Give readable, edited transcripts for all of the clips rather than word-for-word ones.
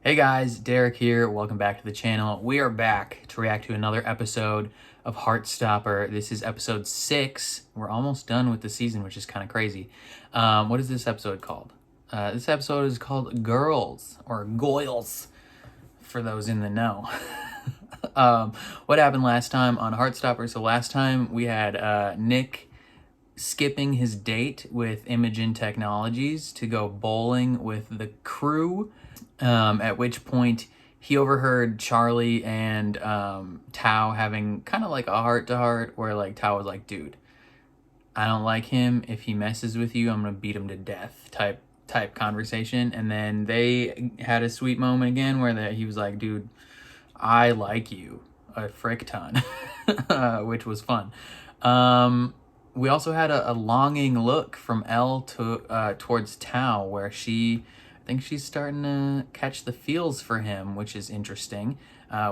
Hey guys, Derek here. Welcome back to the channel. We are back to react to another episode of Heartstopper. This is episode 6. We're almost done with the season, which is kind of crazy. What is this episode called? This episode is called Girls, or Goyles, for those in the know. What happened last time on Heartstopper? So last time we had Nick skipping his date with Imogen Technologies to go bowling with the crew, at which point he overheard Charlie and Tao having kind of like a heart-to-heart where like Tao was like, dude, I don't like him. If he messes with you, I'm gonna beat him to death type conversation. And then they had a sweet moment again where he was like, dude, I like you a frick ton, which was fun. We also had a longing look from Elle to towards Tao, where I think she's starting to catch the feels for him, which is interesting.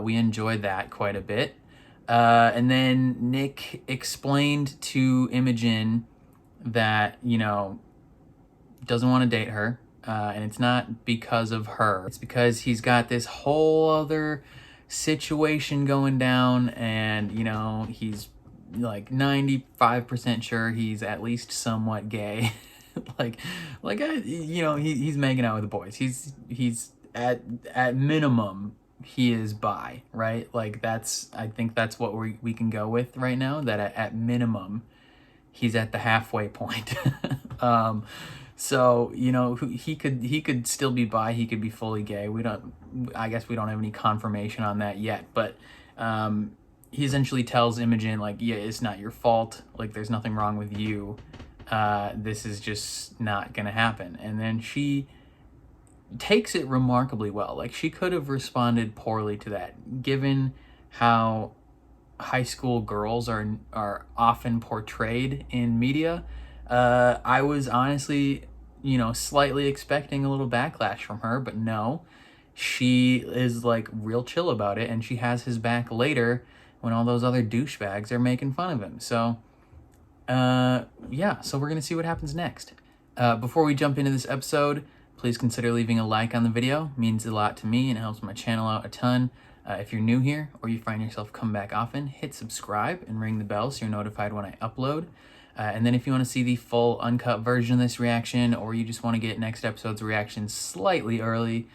We enjoyed that quite a bit. And then Nick explained to Imogen that, you know, doesn't want to date her. And it's not because of her. It's because he's got this whole other situation going down, and, you know, he's like 95% sure he's at least somewhat gay. You know, he's making out with the boys. He's at minimum he is bi, right? Like I think that's what we can go with right now, that at minimum he's at the halfway point. So, you know, he could still be bi, he could be fully gay. I guess we don't have any confirmation on that yet, but he essentially tells Imogen, like, yeah, it's not your fault. Like, there's nothing wrong with you. This is just not gonna happen. And then she takes it remarkably well. Like, she could have responded poorly to that, given how high school girls are often portrayed in media. I was honestly, you know, slightly expecting a little backlash from her, but no. She is like real chill about it, and she has his back later when all those other douchebags are making fun of him. So, yeah, so we're gonna see what happens next. Before we jump into this episode, please consider leaving a like on the video. It means a lot to me and it helps my channel out a ton. If you're new here or you find yourself come back often, hit subscribe and ring the bell so you're notified when I upload. And then if you want to see the full uncut version of this reaction, or you just want to get next episode's reaction slightly early,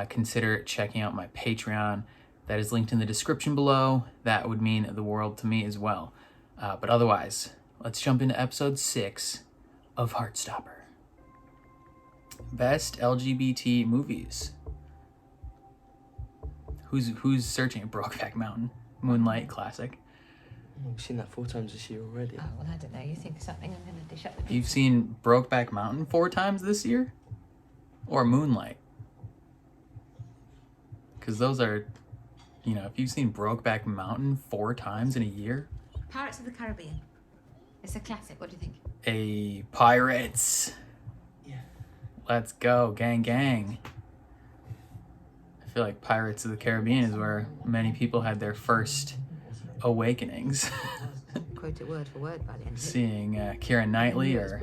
consider checking out my Patreon. That is linked in the description below. That would mean the world to me as well. But otherwise, let's jump into episode 6 of Heartstopper. Best LGBT movies. Who's searching? Brokeback Mountain, Moonlight classic. I've seen that 4 times this year already. Oh, well, I don't know. You think of something, I'm going to dish up the pizza. You've seen Brokeback Mountain 4 times this year? Or Moonlight? Because those are, you know, if you've seen Brokeback Mountain 4 times in a year. Pirates of the Caribbean. It's a classic. What do you think? Hey, pirates. Yeah. Let's go, gang, gang. I feel like Pirates of the Caribbean is where many people had their first awakenings. Quote it word for word by the end. Seeing Keira Knightley or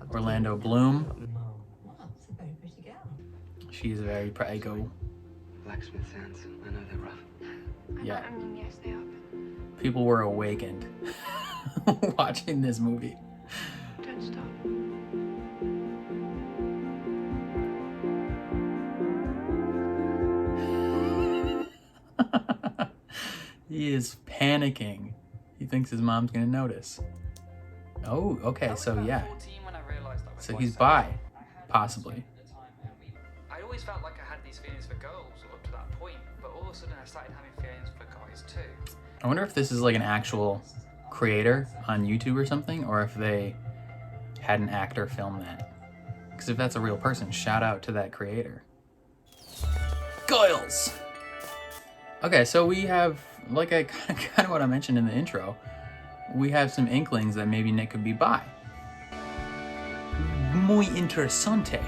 Orlando Bloom. That's a very pretty girl. She is very pretty girl. Blacksmith hands. I know they're rough. Yeah. I mean, yes, they are. People were awakened watching this movie. Don't stop. He is panicking. He thinks his mom's gonna notice. Oh, okay, so yeah. So he's bi, possibly. I always felt like I had these feelings for girls up to that point, but all of a sudden I started having feelings for guys too. I wonder if this is like an actual creator on YouTube or something, or if they had an actor film that. Because if that's a real person, shout out to that creator. Goyles! Okay, so we have, like kind of what I mentioned in the intro, we have some inklings that maybe Nick could be bi. Muy interesante.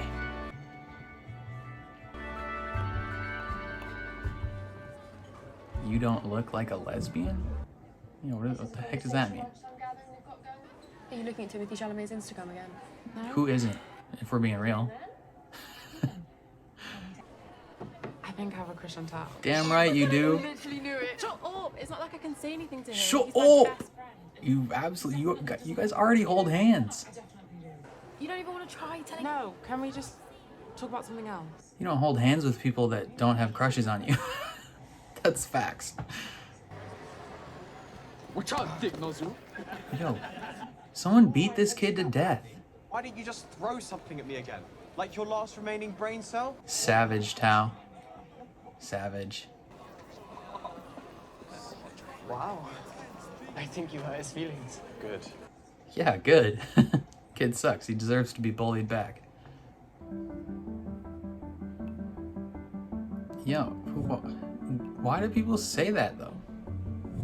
You don't look like a lesbian? You know, what the heck does that mean? Are you looking at Timothy Chalamet's Instagram again? Who isn't, if we're being real? I think I have a crush on Tao. Damn right you do. Literally knew it. Shut up! It's not like I can say anything to him. Shut He's my up! best friend. You absolutely, you guys already hold hands. You don't even want to try telling. No, can we just talk about something else? You don't hold hands with people that don't have crushes on you. That's facts. Watch out, dick nozzle. Yo, someone beat this kid to death. Why didn't you just throw something at me again? Like your last remaining brain cell? Savage, Tao. Savage. Wow. I think you hurt his feelings. Good. Yeah, good. Kid sucks. He deserves to be bullied back. Yo, why do people say that though?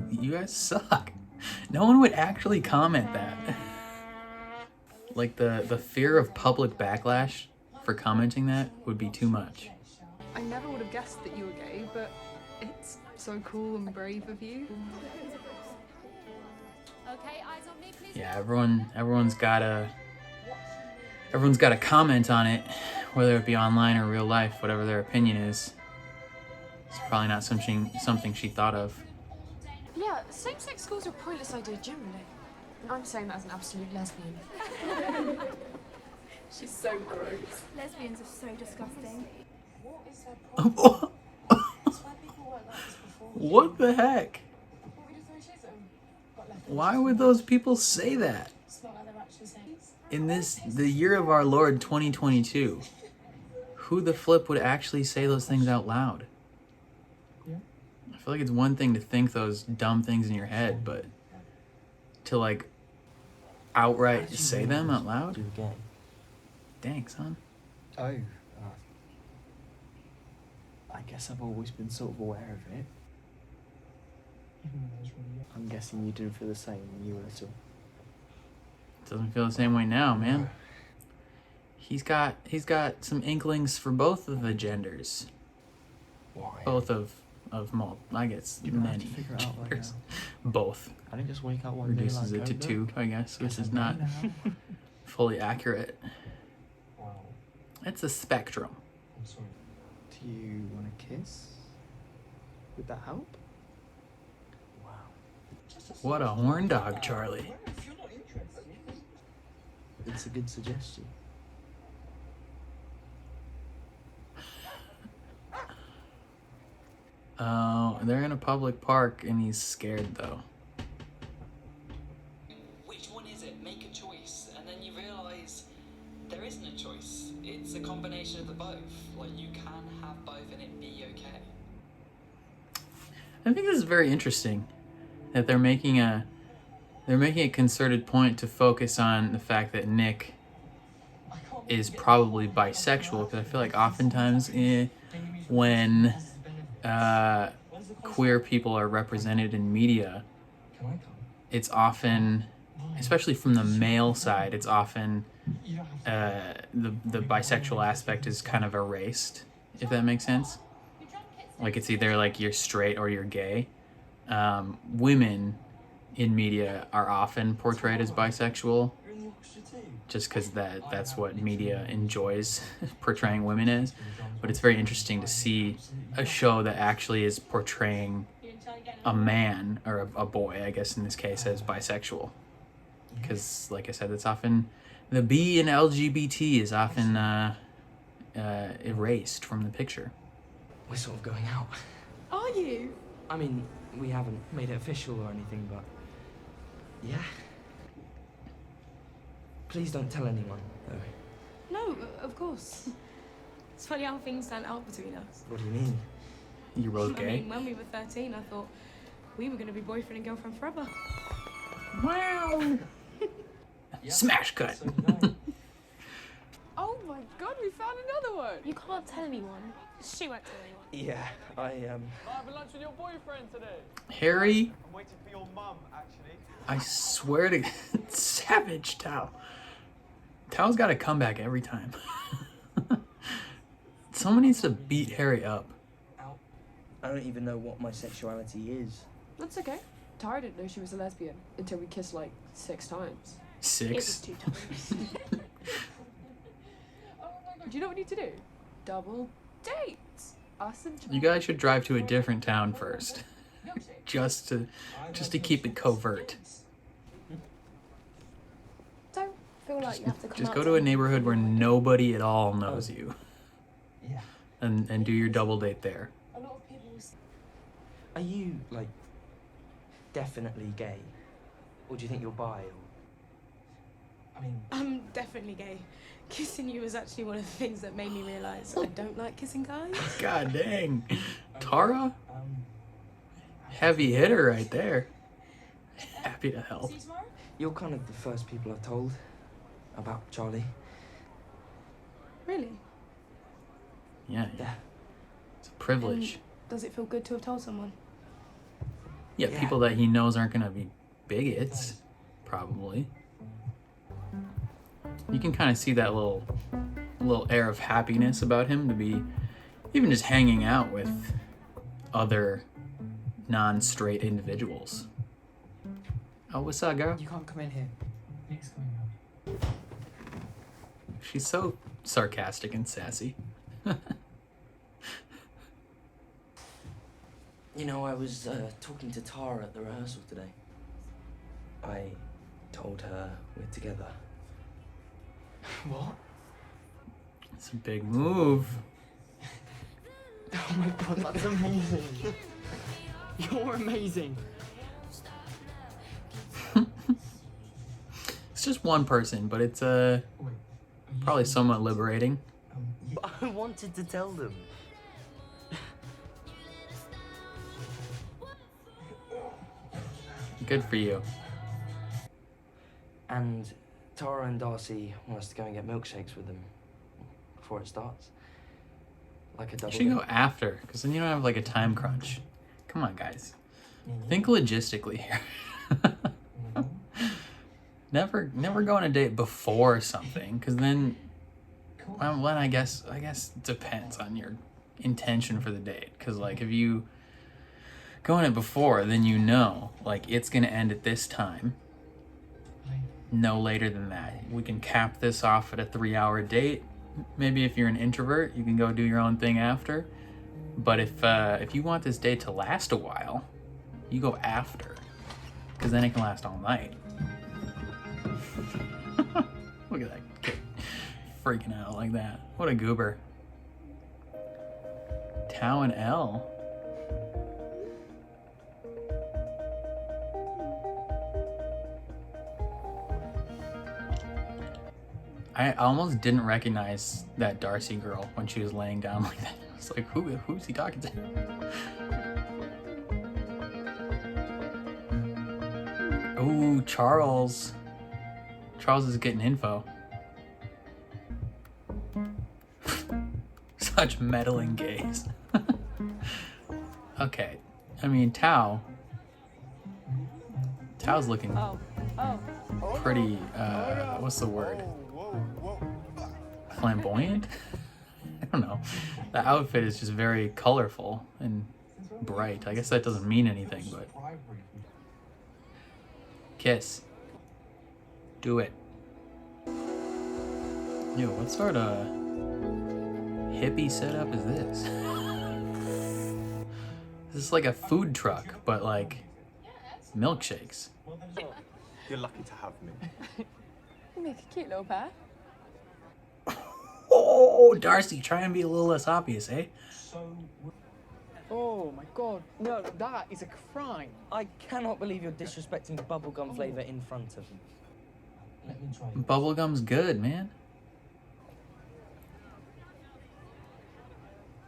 You guys suck. No one would actually comment that. Like the fear of public backlash for commenting that would be too much. I never would have guessed that you were gay, but it's so cool and brave of you. Okay, eyes on me, please. Yeah, everyone's gotta comment on it, whether it be online or real life, whatever their opinion is. It's probably not something she thought of. Yeah, same-sex schools are a pointless idea generally. And I'm saying that as an absolute lesbian. She's so gross. Lesbians are so disgusting. What the heck? Why would those people say that? In the year of our Lord 2022, who the flip would actually say those things out loud? I feel like it's one thing to think those dumb things in your head, but to like outright say them out loud? Dang, son. Oh, I guess I've always been sort of aware of it. I'm guessing you didn't feel the same when you were little. Doesn't feel the same way now, man. He's got some inklings for both of the genders. Why? Both of I guess You don't have many to figure it out right genders. now. Both. I didn't just wake up one day Reduces like, it to oh, two, look, I guess, which guess is I'm not gay now. fully accurate. It's a spectrum. Do you want a kiss? Would that help? Wow. What a horn dog, Charlie. It's a good suggestion. Oh, they're in a public park and he's scared though. Which one is it? Make a choice, and then you realise there isn't a choice. It's a combination of the both. Like, you can have both and it be okay. I think this is very interesting that they're making a concerted point to focus on the fact that Nick is probably bisexual, because I feel like oftentimes when queer people are represented in media, it's often, especially from the male side, it's often the bisexual aspect is kind of erased, if that makes sense. Like, it's either like you're straight or you're gay. Women in media are often portrayed as bisexual, just because that's what media enjoys portraying women as. But it's very interesting to see a show that actually is portraying a man, or a boy, I guess in this case, as bisexual. Because, like I said, it's often, the B in LGBT is often erased from the picture. We're sort of going out. Are you? I mean, we haven't made it official or anything, but yeah. Please don't tell anyone, though. No, of course. It's funny how things stand out between us. What do you mean? You both I gay? mean, when we were 13, I thought we were going to be boyfriend and girlfriend forever. Wow! Smash cut! Oh my god, we found another one! You can't tell anyone. She won't tell anyone. Yeah, I having lunch with your boyfriend today. Harry, I'm waiting for your mum, actually. I swear to savage Tao. Tao's got a comeback every time. Someone needs to beat Harry up. I don't even know what my sexuality is. That's okay. Tara didn't know she was a lesbian until we kissed like 6 times. 6? It was 2 times. Do you know what we need to do? Double dates. us and You guys should drive to a different town first, just to keep it covert. don't feel like you have to come Just out go to a neighborhood where nobody at all knows you, Yeah. and do your double date there. A lot of people. Are you, like, definitely gay? Or do you think you're bi? Or... I mean... I'm definitely gay. Kissing you was actually one of the things that made me realise I don't like kissing guys. God dang, Tara, heavy hitter right there. Happy to help. You're kind of the first people I've told about Charlie. Really? Yeah, Yeah. it's a privilege. Does it feel good to have told someone? Yeah, Yeah. people that he knows aren't gonna be bigots, probably. You can kind of see that little air of happiness about him to be even just hanging out with other non-straight individuals. Oh, what's up, girl? You can't come in here. Nick's coming round. She's so sarcastic and sassy. You know, I was talking to Tara at the rehearsal today. I told her we're together. What? It's a big move. Oh my god, that's amazing. You're amazing. It's just one person, but it's probably somewhat liberating. But I wanted to tell them. Good for you. And Tara and Darcy want us to go and get milkshakes with them before it starts. Like a You double should go date. after, because then you don't have like a time crunch. Come on, guys. Think logistically here. Never go on a date before something, because then, well, I guess it depends on your intention for the date. Because like if you go on it before, then you know like it's gonna end at this time. No later than that. We can cap this off at a 3-hour date. Maybe if you're an introvert, you can go do your own thing after. But if you want this date to last a while, you go after, because then it can last all night. Look at that kid freaking out like that. What a goober. Tao and Elle. I almost didn't recognize that Darcy girl when she was laying down like that. I was like, who's he talking to? Ooh, Charles. Charles is getting info. Such meddling gays. Okay. I mean, Tao's looking pretty, what's the word? Flamboyant? I don't know. The outfit is just very colorful and bright. I guess that doesn't mean anything, but... Kiss. Do it. Yo, what sort of hippie setup is this? This is like a food truck, but like milkshakes. You're lucky to have me. You make a cute little pair. Oh, Darcy, try and be a little less obvious, eh? Oh my god, no, that is a crime. I cannot believe you're disrespecting bubblegum flavour in front of me. Let me try. Bubblegum's good, man.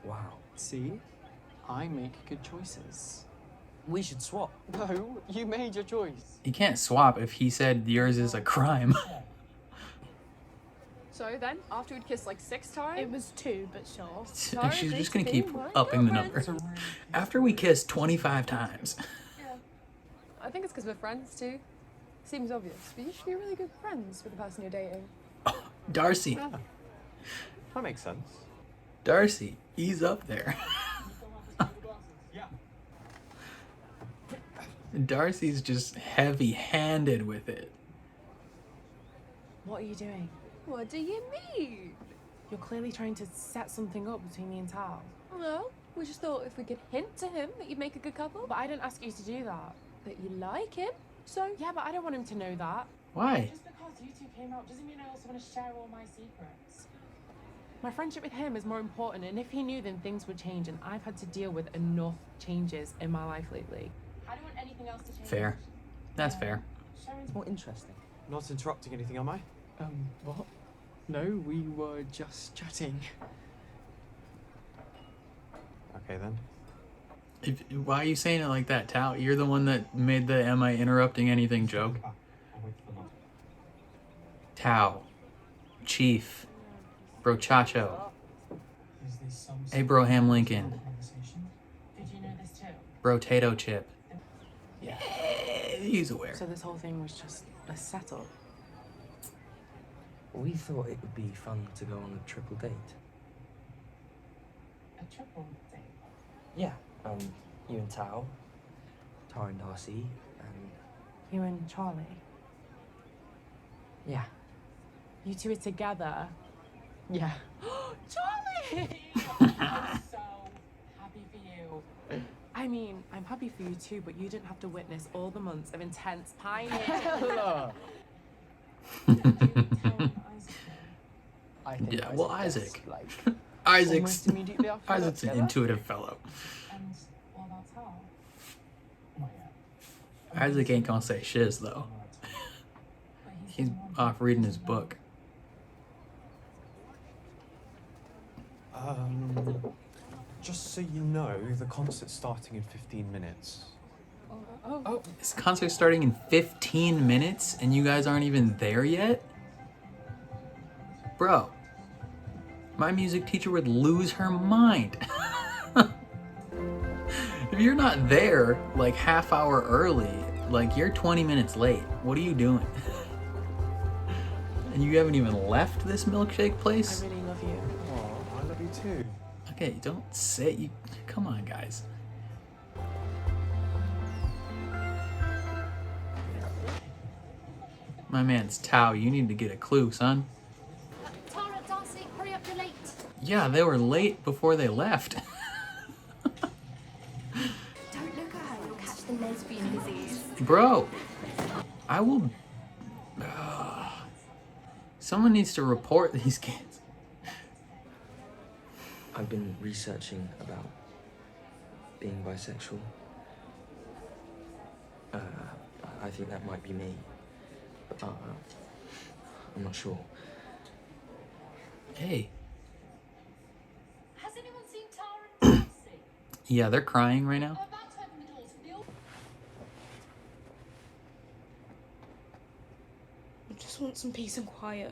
Wow. See? I make good choices. We should swap. No, you made your choice. You can't swap if he said yours is a crime. So then, after we'd kissed like 6 times, It was 2, but sure. And she's just gonna keep upping the number. After we kissed 25 times. I think it's because we're friends too. Seems obvious, but you should be really good friends with the person you're dating. Darcy. That makes sense. Darcy, ease up there. Darcy's just heavy-handed with it. What are you doing? What do you mean? You're clearly trying to set something up between me and Tal. Well, We just thought if we could hint to him that you'd make a good couple. But I didn't ask you to do that. But you like him, so Yeah, but I don't want him to know that. Why? Just because you two came out doesn't mean I also want to share all my secrets. My friendship with him is more important, and if he knew, then things would change, and I've had to deal with enough changes in my life lately. I don't want anything else to change. Fair. That's fair. Sharon's More interesting. Not interrupting anything, am I? What? No, we were just chatting. Okay then. Why are you saying it like that, Tao? You're the one that made the "am I interrupting anything" joke. Tao, Chief, Brochacho, Abraham Lincoln, Did you know this too? Brotato Chip. Yeah, he's aware. So this whole thing was just a setup. We thought it would be fun to go on a triple date. A triple date. Yeah, you and Tao, Tara and Darcy, and You and Charlie. yeah. You two are together. Yeah. Charlie! I'm so happy for you. I mean, I'm happy for you too, but you didn't have to witness all the months of intense pining. Ella! Tell him Isaac. I think Yeah, well, gets, Isaac. like, Isaac's almost immediately after we got Isaac's an together. intuitive fellow. And what about Tal? Oh Isaac ain't gonna say shiz though. But He's off reading his book. Just so you know, the concert's starting in 15 minutes. Oh, this concert's starting in 15 minutes and you guys aren't even there yet? Bro, my music teacher would lose her mind. If you're not there like half hour early, like you're 20 minutes late. What are you doing? And you haven't even left this milkshake I place? really love you. Oh, I love you too. Okay, don't say you. Come on, guys. My man's Tao. You need to get a clue, son. Tara, Darcy, hurry up, you're late. Yeah, they were late before they left. Don't look at her, you'll catch the lesbian disease. Bro, I will. Someone needs to report these kids. I've been researching about being bisexual. I think that might be me. I'm not sure. Hey, Has anyone seen Tara and Darcy? yeah, they're crying right now. About to open the doors. I just want some peace and quiet.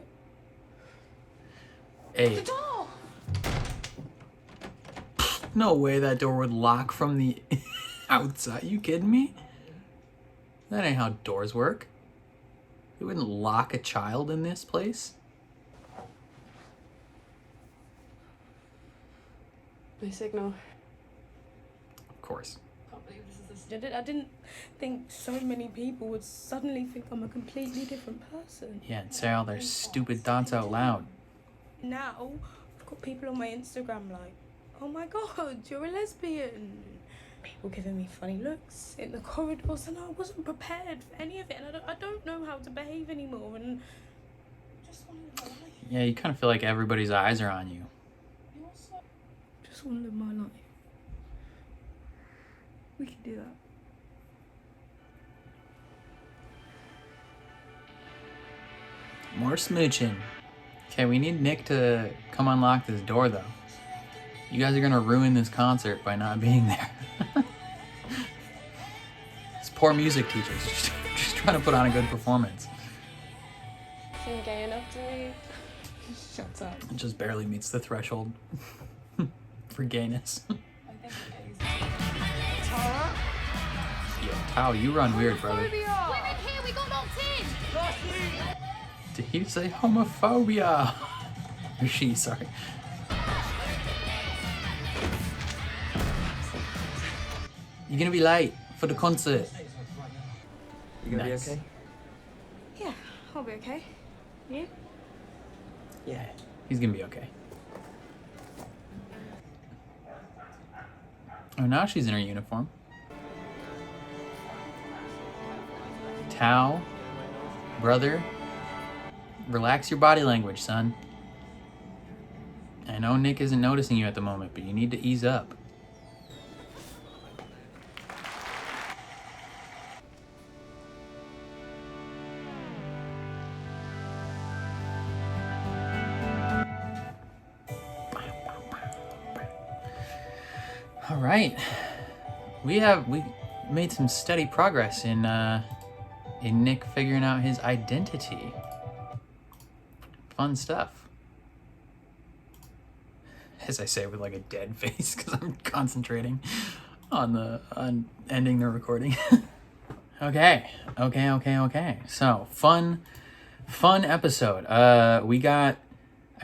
Hey. No way that door would lock from the outside. You kidding me? That ain't how doors work. They wouldn't lock a child in this place. My signal. Of course. Can't believe this is I didn't think so many people would suddenly think I'm a completely different person. Yeah, and say all their stupid thoughts out loud. Now, I've got people on my Instagram like, oh my god, you're a lesbian. People giving me funny looks in the corridors, and I wasn't prepared for any of it, and I don't know how to behave anymore, and just want to live my life. Yeah, you kind of feel like everybody's eyes are on you. Just want to live my life. We can do that. More smooching. Okay, we need Nick to come unlock this door, though. You guys are gonna ruin this concert by not being there. This poor music teacher's just trying to put on a good performance. Seem gay enough to me. Shut up. It just barely meets the threshold for gayness. Tara? Yo, Tao, you run weird, brother. We're in here, we got locked in! Did he say homophobia? Or she, sorry. You're gonna be late for the concert. You gonna Nice. be okay? Yeah, I'll be okay. You? Yeah, he's gonna be okay. Oh, now she's in her uniform. Tao, brother, relax your body language, son. I know Nick isn't noticing you at the moment, but you need to ease up. All right, we made some steady progress in Nick figuring out his identity. Fun stuff. As I say with like a dead face because I'm concentrating on ending the recording. Okay. So fun episode. I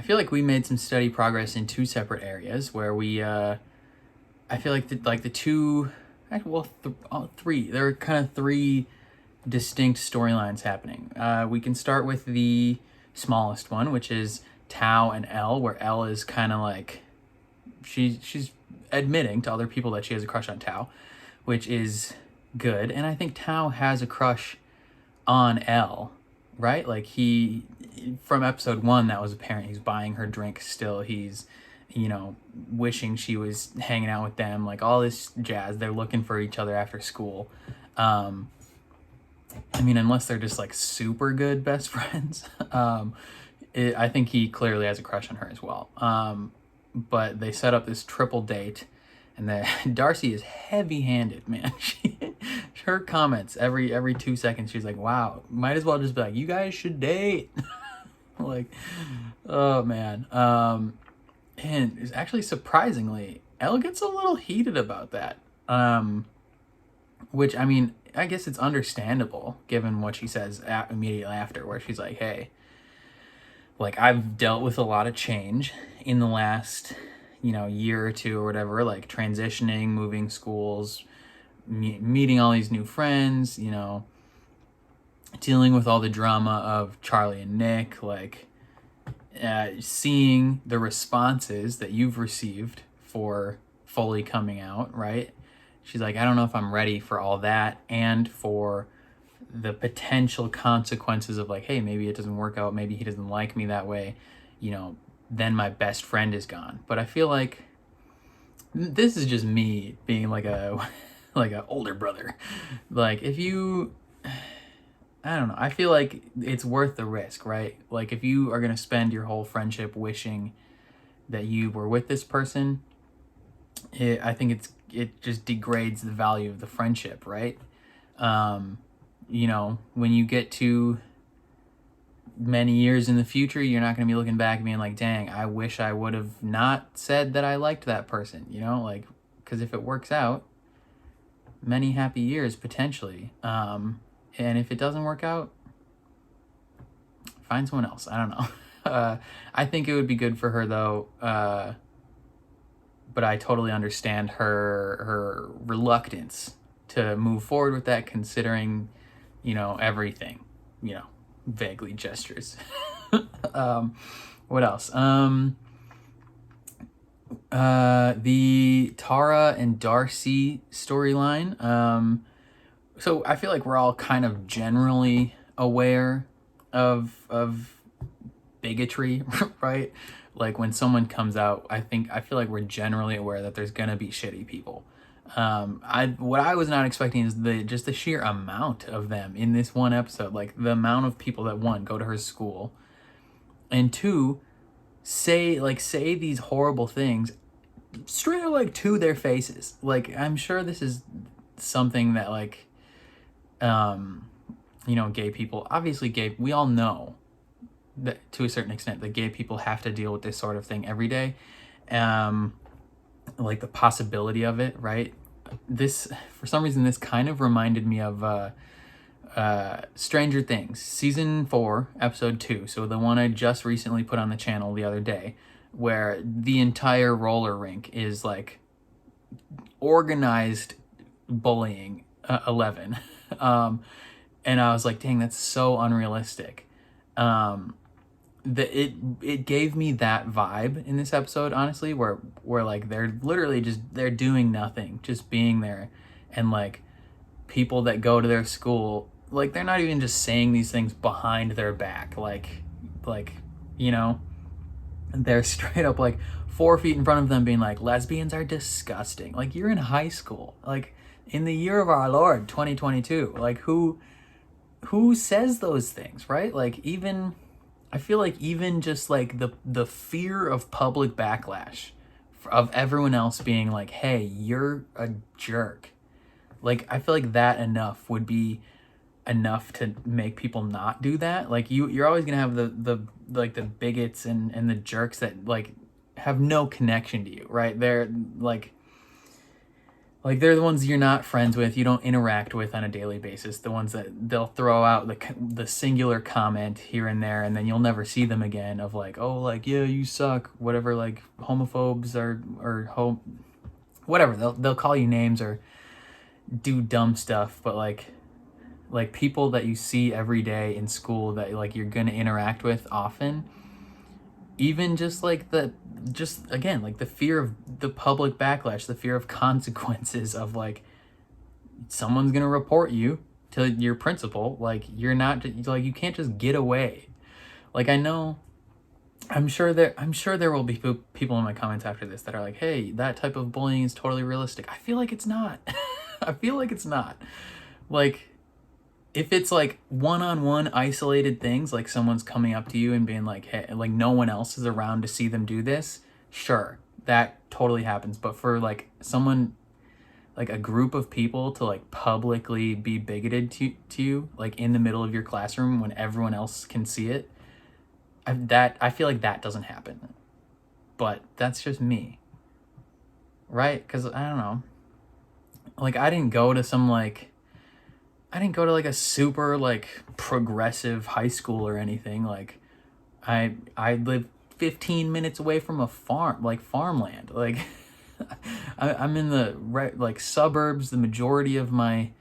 feel like we made some steady progress in two separate areas where we I feel like the two, three. There are kind of three distinct storylines happening. We can start with the smallest one, which is Tao and Elle, where Elle is kind of like she's admitting to other people that she has a crush on Tao, which is good. And I think Tao has a crush on Elle, right? Like from episode 1, that was apparent. He's buying her drink still. He's wishing she was hanging out with them, like all this jazz. They're looking for each other after school. I mean, unless they're just like super good best friends. I think he clearly has a crush on her as well. But they set up this triple date, and Darcy is heavy-handed, man. Her comments every 2 seconds, she's like, wow, might as well just be like, you guys should date. Like, oh man. And it's actually surprisingly, Elle gets a little heated about that. Which, I mean, I guess it's understandable given what she says immediately after, where she's like, hey, like, I've dealt with a lot of change in the last, year or two or whatever, like transitioning, moving schools, meeting all these new friends, dealing with all the drama of Charlie and Nick, like, seeing the responses that you've received for fully coming out, right? She's like, I don't know if I'm ready for all that, and for the potential consequences of like, hey, maybe it doesn't work out, maybe he doesn't like me that way, then my best friend is gone. But I feel like this is just me being like a older brother. Like, if you, I don't know, I feel like it's worth the risk, right? Like, if you are going to spend your whole friendship wishing that you were with this person, I think it just degrades the value of the friendship, right? When you get to many years in the future, you're not going to be looking back and being like, dang, I wish I would have not said that I liked that person, like, because if it works out, many happy years potentially. And if it doesn't work out, find someone else. I don't know. I think it would be good for her though. But I totally understand her reluctance to move forward with that, considering, everything, vaguely gestures. What else? The Tara and Darcy storyline. So I feel like we're all kind of generally aware of bigotry, right? Like, when someone comes out, I feel like we're generally aware that there's gonna be shitty people. What I was not expecting is the sheer amount of them in this one episode. Like, the amount of people that, one, go to her school, and two, say these horrible things straight up, like, to their faces. Like, I'm sure this is something that, like, gay people, obviously we all know that to a certain extent that gay people have to deal with this sort of thing every day. Like, the possibility of it, right? This, for some reason, this kind of reminded me of Stranger Things, season 4, episode 2. So the one I just recently put on the channel the other day, where the entire roller rink is like organized bullying 11. And I was like, dang, that's so unrealistic. it gave me that vibe in this episode, honestly, where like they're literally just, they're doing nothing, just being there. And like people that go to their school, like they're not even just saying these things behind their back, like you know, they're straight up like 4 feet in front of them being like, lesbians are disgusting. Like, you're in high school, like in the year of our Lord 2022. Like, who says those things, right? Like, even I feel like even just like the fear of public backlash of everyone else being like, hey, you're a jerk, like I feel like that enough would be enough to make people not do that. Like, you're always gonna have the like the bigots and the jerks that like have no connection to you, right? They're like they're the ones you're not friends with, you don't interact with on a daily basis, the ones that they'll throw out the singular comment here and there, and then you'll never see them again, of like, oh, like, yeah, you suck, whatever, like homophobes or whatever, they'll call you names or do dumb stuff. But like people that you see every day in school that like you're gonna interact with often, even just like again, like the fear of the public backlash, the fear of consequences of like someone's gonna report you to your principal, like you're not, like you can't just get away. Like, I know, I'm sure there will be people in my comments after this that are like, hey, that type of bullying is totally realistic. I feel like it's not. I feel like it's not. Like, if it's like one-on-one isolated things, like someone's coming up to you and being like, hey, like no one else is around to see them do this, sure, that totally happens. But for like someone, like a group of people to like publicly be bigoted to you, like in the middle of your classroom when everyone else can see it, I feel like that doesn't happen. But that's just me, right? Because I don't know, like I didn't go to like a super like progressive high school or anything. Like I live 15 minutes away from a farm, like farmland. Like I'm in the like suburbs. The majority of my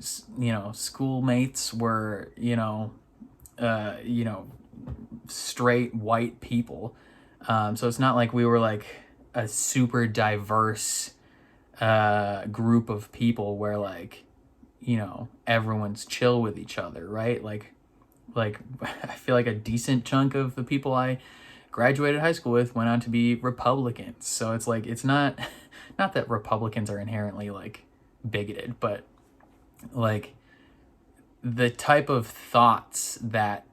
schoolmates were straight white people. So it's not like we were like a super diverse group of people where like everyone's chill with each other, right? Like I feel like a decent chunk of the people I graduated high school with went on to be Republicans. So it's like, it's not that Republicans are inherently like bigoted, but like the type of thoughts that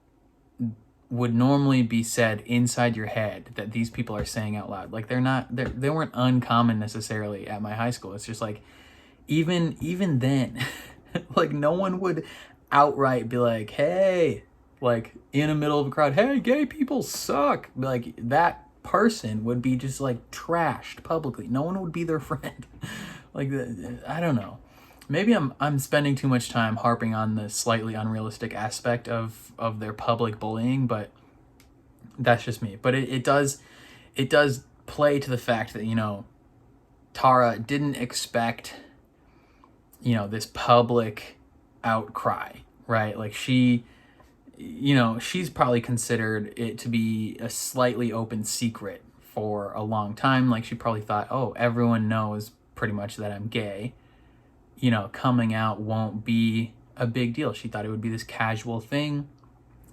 would normally be said inside your head that these people are saying out loud, like they weren't uncommon necessarily at my high school. It's just like, even then, like no one would outright be like, hey, like in the middle of a crowd, hey, gay people suck. Like that person would be just like trashed publicly. No one would be their friend. Like, I don't know. Maybe I'm spending too much time harping on the slightly unrealistic aspect of their public bullying, but that's just me. But it does play to the fact that, Tara didn't expect, this public outcry, right? Like she's probably considered it to be a slightly open secret for a long time. Like she probably thought, oh, everyone knows pretty much that I'm gay. Coming out won't be a big deal. She thought it would be this casual thing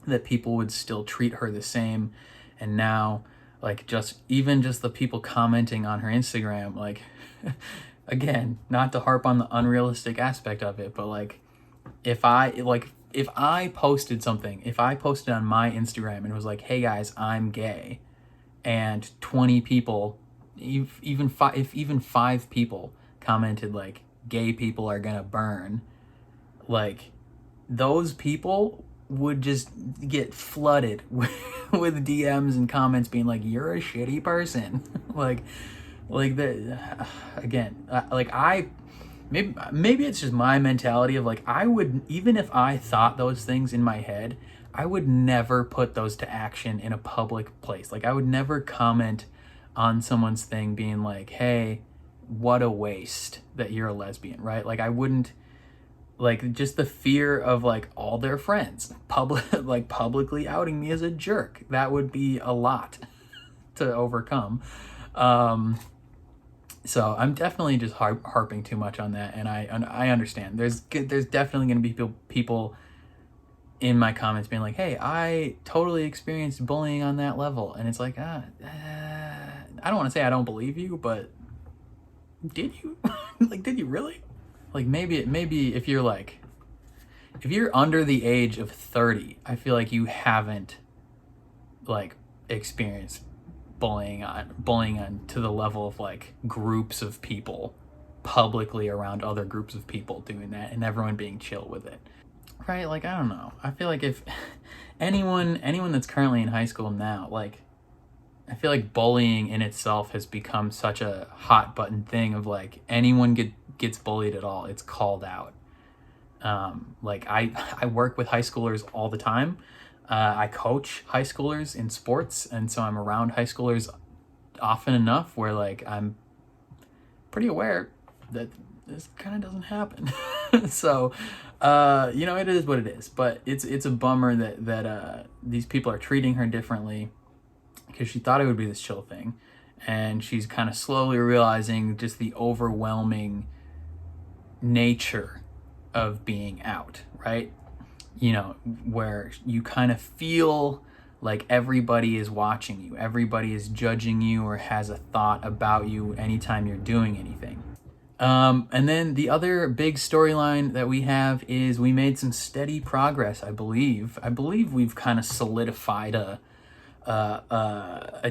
that people would still treat her the same. And now, like, even the people commenting on her Instagram, like, again, not to harp on the unrealistic aspect of it, but like, if I posted something, if I posted on my Instagram and was like, hey guys, I'm gay, and 20 people, if even 5 people commented like, gay people are gonna burn, like those people would just get flooded with DMs and comments being like, you're a shitty person. like maybe it's just my mentality of like, I would, even if I thought those things in my head, I would never put those to action in a public place. Like I would never comment on someone's thing being like, hey, what a waste that you're a lesbian, right? Like I wouldn't, like just the fear of like all their friends publicly outing me as a jerk. That would be a lot to overcome. So I'm definitely just harping too much on that, and I understand. There's definitely going to be people in my comments being like, "Hey, I totally experienced bullying on that level," and it's like, I don't want to say I don't believe you, but did you? Like, did you really? Like, maybe if you're under the age of 30, I feel like you haven't like experienced bullying on to the level of like groups of people publicly around other groups of people doing that and everyone being chill with it, right? Like, I don't know, I feel like if anyone that's currently in high school now, like, I feel like bullying in itself has become such a hot button thing of like anyone gets bullied at all, it's called out. Like I work with high schoolers all the time. I coach high schoolers in sports, and so I'm around high schoolers often enough where like I'm pretty aware that this kind of doesn't happen. So, you know, it is what it is. But it's a bummer that these people are treating her differently, because she thought it would be this chill thing, and she's kind of slowly realizing just the overwhelming nature of being out, right? You know, where you kind of feel like everybody is watching you, everybody is judging you or has a thought about you anytime you're doing anything. And then the other big storyline that we have is we made some steady progress, I believe. We've kind of solidified a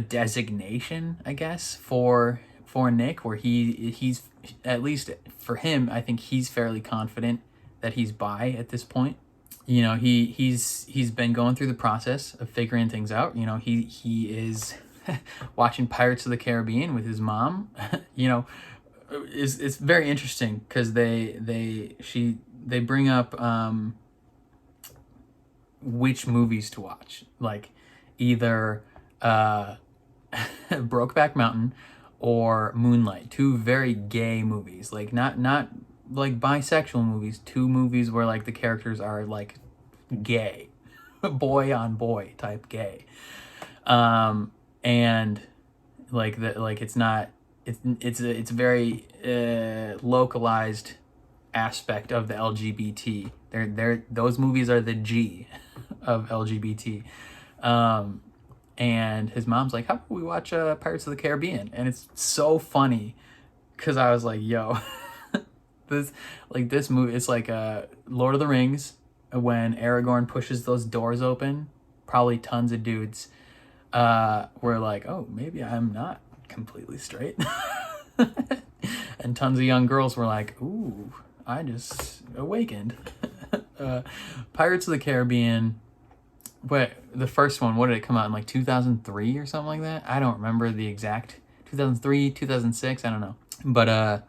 designation, I guess, for Nick, where he's, at least for him, I think he's fairly confident that he's bi at this point. You know, he's been going through the process of figuring things out. You know, he is watching Pirates of the Caribbean with his mom. You know, it's very interesting because they bring up which movies to watch, like either Brokeback Mountain or Moonlight, two very gay movies, like not like bisexual movies, two movies where like the characters are like gay, boy on boy type gay, and like it's not, it's a very localized aspect of the LGBT. Those movies are the G of LGBT. And his mom's like, how about we watch Pirates of the Caribbean? And it's so funny because I was like, yo, this movie, it's like Lord of the Rings, when Aragorn pushes those doors open, probably tons of dudes were like, oh, maybe I'm not completely straight. And tons of young girls were like, ooh, I just awakened. Pirates of the Caribbean, but the first one, what did it come out in, like 2003 or something like that? I don't remember the exact, 2003, 2006, I don't know. But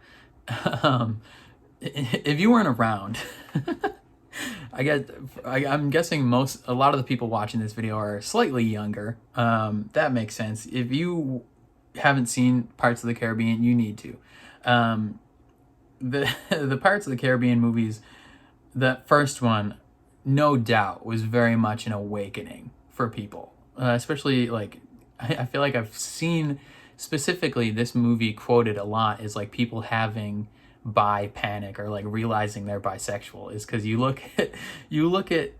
if you weren't around, I'm guessing a lot of the people watching this video are slightly younger. That makes sense. If you haven't seen Pirates of the Caribbean, you need to. The Pirates of the Caribbean movies, the first one, no doubt, was very much an awakening for people, especially like I feel like I've seen specifically this movie quoted a lot as like people having bi panic or like realizing they're bisexual, is because you look at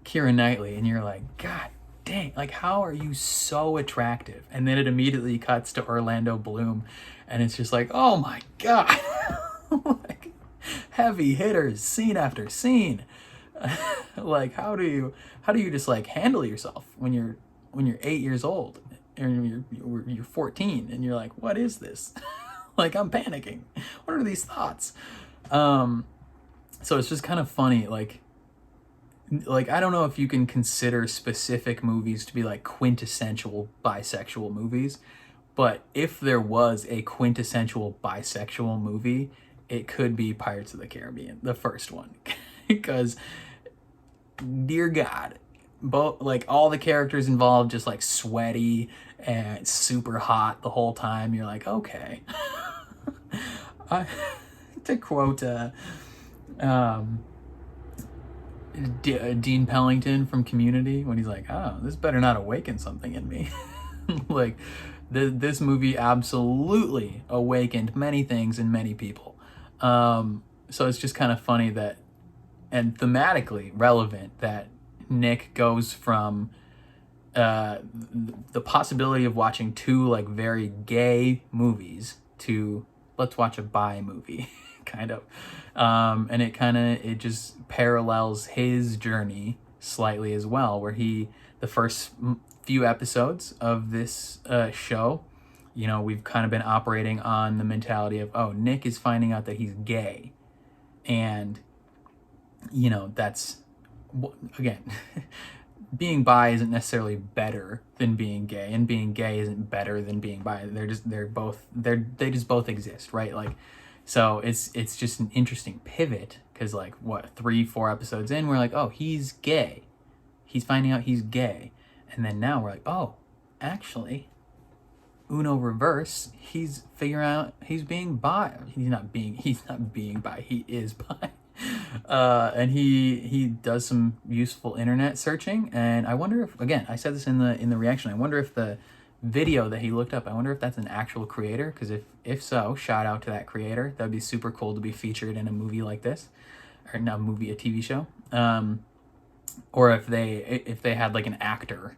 Keira Knightley and you're like, God dang, like how are you so attractive? And then it immediately cuts to Orlando Bloom and it's just like, oh my God. Like heavy hitters, scene after scene. Like how do you just like handle yourself when you're 8 years old and you're 14 and you're like, what is this? Like I'm panicking. What are these thoughts? So it's just kind of funny, like I don't know if you can consider specific movies to be like quintessential bisexual movies, but if there was a quintessential bisexual movie, it could be Pirates of the Caribbean, the first one. Because dear God, both like all the characters involved just like sweaty and super hot the whole time. You're like, okay. To quote Dean Pellington from Community when he's like, oh, this better not awaken something in me. Like, this movie absolutely awakened many things in many people. So it's just kind of funny that, and thematically relevant, that Nick goes from the possibility of watching two like very gay movies to let's watch a bi movie. Kind of. And it just parallels his journey slightly as well, where the first few episodes of this show, you know, we've kind of been operating on the mentality of, oh, Nick is finding out that he's gay. And, you know, that's, again, being bi isn't necessarily better than being gay, and being gay isn't better than being bi. They just both exist, right? Like, so it's just an interesting pivot, because like, what, 3-4 episodes in, we're like, oh, he's gay. He's finding out he's gay. And then now we're like, oh, actually, Uno reverse, he's figuring out he's being bi. He's not being bi, he is bi. And he does some useful internet searching, and I wonder if, again, I said this in the reaction, I wonder if the video that he looked up, I wonder if that's an actual creator, because if so, shout out to that creator. That'd be super cool to be featured in a movie like this, or not a movie, a TV show. Or if they had like an actor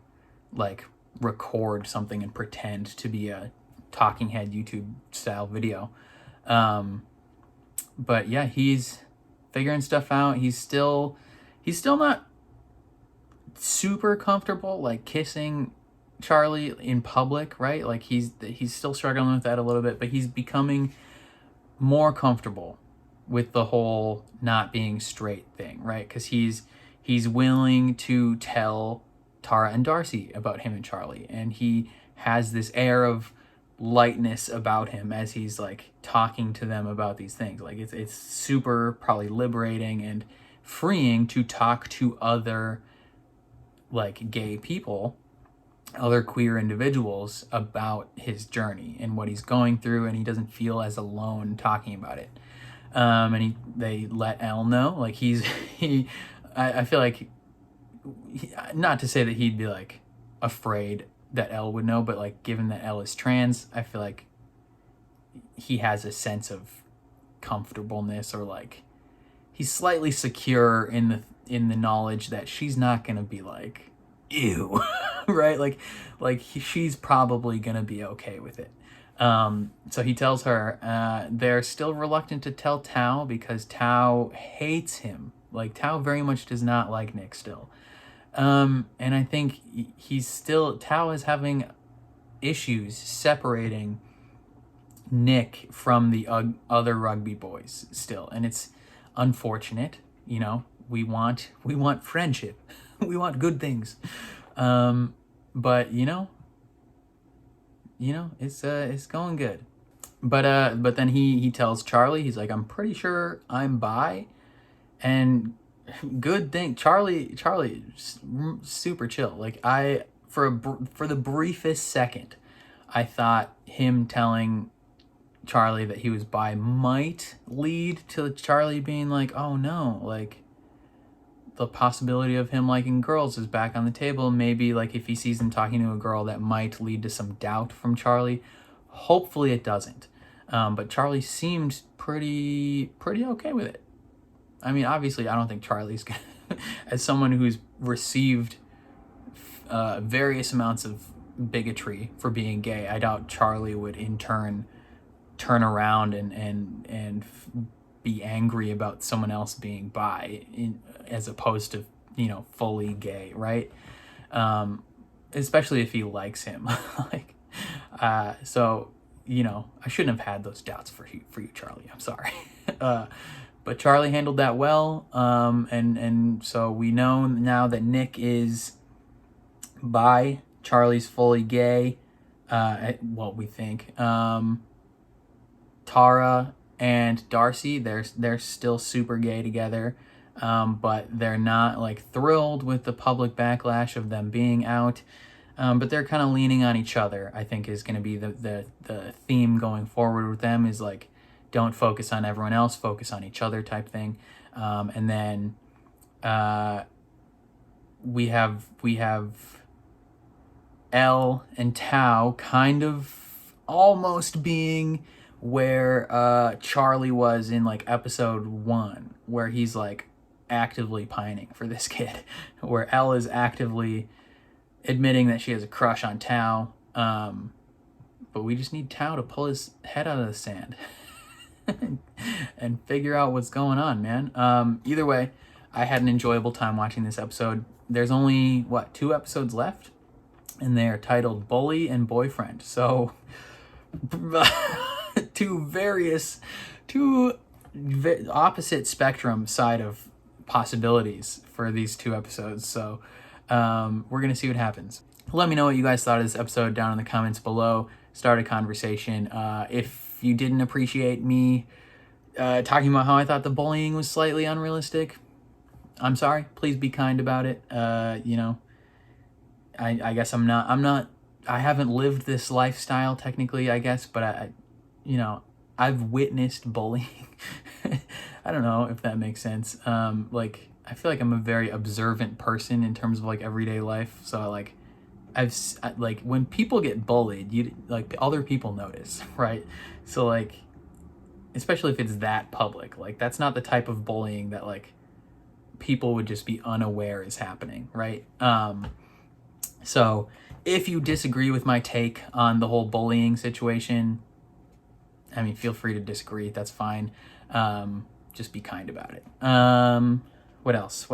like record something and pretend to be a talking head YouTube style video. But yeah, he's figuring stuff out. He's still not super comfortable like kissing Charlie in public, right? Like he's still struggling with that a little bit, but he's becoming more comfortable with the whole not being straight thing, right? Because he's willing to tell Tara and Darcy about him and Charlie, and he has this air of lightness about him as he's like talking to them about these things. Like it's super probably liberating and freeing to talk to other like gay people, other queer individuals, about his journey and what he's going through, and he doesn't feel as alone talking about it. And they let Elle know, like I feel like, not to say that he'd be like afraid that Elle would know, but like given that Elle is trans, I feel like he has a sense of comfortableness, or like he's slightly secure in the knowledge that she's not gonna be like, ew, right? She's probably gonna be okay with it. So he tells her. They're still reluctant to tell Tao because Tao hates him. Like Tao very much does not like Nick still. And I think Tao is having issues separating Nick from the other rugby boys still, and it's unfortunate. You know, we want friendship, we want good things, but you know, it's going good. But then he tells Charlie, he's like, I'm pretty sure I'm bi, and good thing. Charlie, super chill. Like for the briefest second, I thought him telling Charlie that he was bi might lead to Charlie being like, oh no, like the possibility of him liking girls is back on the table. Maybe like if he sees him talking to a girl, that might lead to some doubt from Charlie. Hopefully it doesn't. But Charlie seemed pretty okay with it. I mean, obviously, I don't think Charlie's gonna, as someone who's received various amounts of bigotry for being gay, I doubt Charlie would in turn turn around and be angry about someone else being bi, as opposed to, you know, fully gay, right? Especially if he likes him. Like, so, you know, I shouldn't have had those doubts for you, Charlie. I'm sorry. But Charlie handled that well, and so we know now that Nick is bi, Charlie's fully gay, well, we think. Tara and Darcy, they're still super gay together, but they're not like thrilled with the public backlash of them being out, but they're kind of leaning on each other. I think is going to be the theme going forward with them, is like, don't focus on everyone else, focus on each other type thing. And then we have Elle and Tao kind of almost being where Charlie was in like episode 1, where he's like actively pining for this kid, where Elle is actively admitting that she has a crush on Tao, but we just need Tao to pull his head out of the sand and figure out what's going on, man. Either way, I had an enjoyable time watching this episode. There's only, what, 2 episodes left? And they're titled Bully and Boyfriend. So, two opposite spectrum side of possibilities for these 2 episodes. So, we're going to see what happens. Let me know what you guys thought of this episode down in the comments below. Start a conversation. If you didn't appreciate me talking about how I thought the bullying was slightly unrealistic, I'm sorry. Please be kind about it. You know, I guess I haven't lived this lifestyle technically, I guess, but you know, I've witnessed bullying. I don't know if that makes sense. Like, I feel like I'm a very observant person in terms of like everyday life. So like, like when people get bullied, like other people notice, right? So like, especially if it's that public, like that's not the type of bullying that like people would just be unaware is happening, right? So if you disagree with my take on the whole bullying situation, I mean, feel free to disagree. That's fine. Just be kind about it. What else?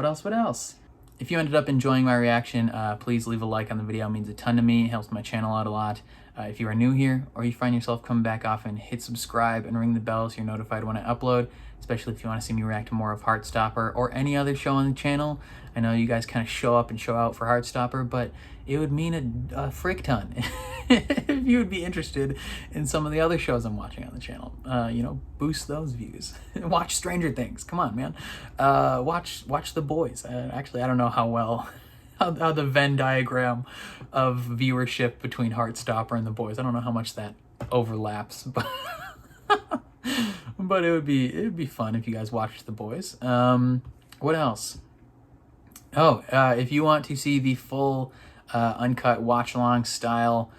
If you ended up enjoying my reaction, please leave a like on the video. It means a ton to me. It helps my channel out a lot. If you are new here or you find yourself coming back often, hit subscribe and ring the bell so you're notified when I upload, especially if you want to see me react to more of Heartstopper or any other show on the channel. I know you guys kind of show up and show out for Heartstopper, but it would mean a frick ton if you would be interested in some of the other shows I'm watching on the channel. You know, boost those views. Watch Stranger Things. Come on, man. Watch The Boys. Actually, I don't know how well... how the Venn diagram of viewership between Heartstopper and The Boys. I don't know how much that overlaps, but but it would be fun if you guys watched The Boys. What else? Oh, if you want to see the full uncut watch along style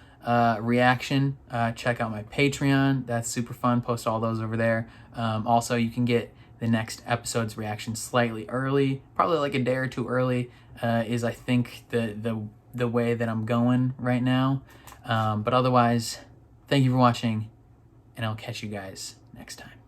reaction, check out my Patreon. That's super fun. Post all those over there. Also, you can get the next episode's reaction slightly early, probably like a day or 2 early. Is I think the way that I'm going right now. But otherwise, thank you for watching, and I'll catch you guys next time.